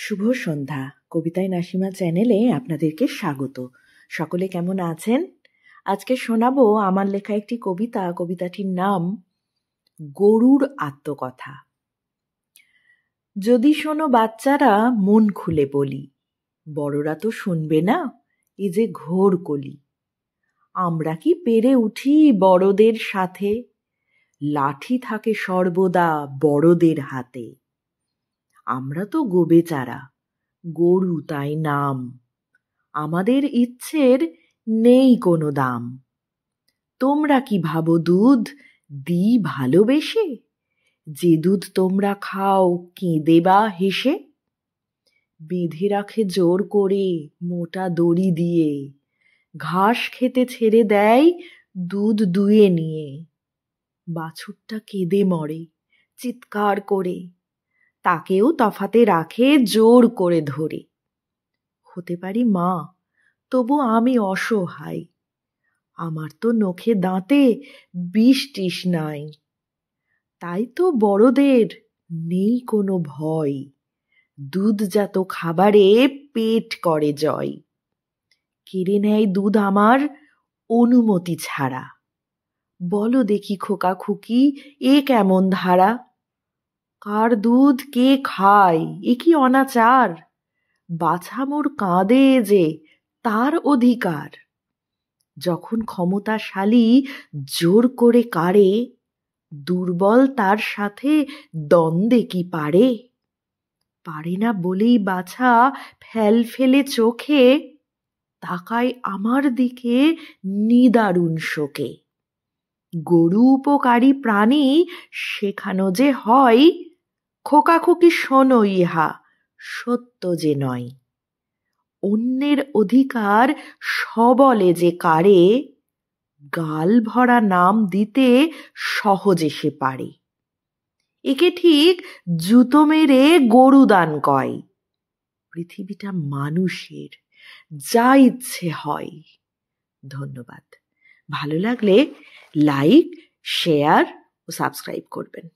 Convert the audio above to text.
শুভ সন্ধ্যা। কবিতায় নাসিমা চ্যানেলে আপনাদেরকে স্বাগত। সকলে কেমন আছেন? আজকে শোনাবো আমার লেখা একটি কবিতা। কবিতাটির নাম গরুর আত্মকথা। যদি শোনো বাচ্চারা, মন খুলে বলি, বড়রা তো শুনবে না, এ যে ঘোর কলি। আমরা কি পেরে উঠি বড়দের সাথে? লাঠি থাকে সর্বদা বড়দের হাতে। আমরা তো গোবেচারা, গরু তাই নাম, আমাদের ইচ্ছের নেই কোনো দাম। তোমরা কি ভাবো দুধ দিই ভালোবেসে? যে দুধ তোমরা খাও কেঁদে বা হেসে? বেঁধে রাখে জোর করে মোটা দড়ি দিয়ে, ঘাস খেতে ছেড়ে দেয় দুধ দুয়ে নিয়ে। বাছুরটা কেঁদে মরে চিৎকার করে, তাকেও তফাতে রাখে জোর করে ধরে। হতে পারি মা, তবু আমি অসহায়, আমার তো নখে দাঁতে বিষ টিস নাই। তাই তো বড়দের নেই কোনো ভয়, দুধজাত খাবারে পেট করে জয়। কেড়ে নেয় দুধ আমার অনুমতি ছাড়া। বলো দেখি খোকা খুকি, এ কেমন ধারা? কার দুধ কে খায়, এ কি অনাচার? বাছা মোর কাঁদে যে তার অধিকার। যখন ক্ষমতাশালী জোর করে কাড়ে, দুর্বল তার সাথে দ্বন্দ্বে কি পারে? পারে না বলেই বাছা ফেল ফেলে চোখে তাকায় আমার দিকে নিদারুণ শোকে। গরু উপকারী প্রাণী শেখানো যে হয়, খোকাখুকি শোনো ইহা সত্য যে নয়। অন্যের অধিকার সবলে যে কাড়ে, গাল ভরা নাম দিতে সহজে সে পারে। একে ঠিক জুতো মেরে গরু দান কয়। পৃথিবীটা মানুষের, যা ইচ্ছে হয়। ধন্যবাদ। ভালো লাগলে লাইক, শেয়ার ও সাবস্ক্রাইব করবেন।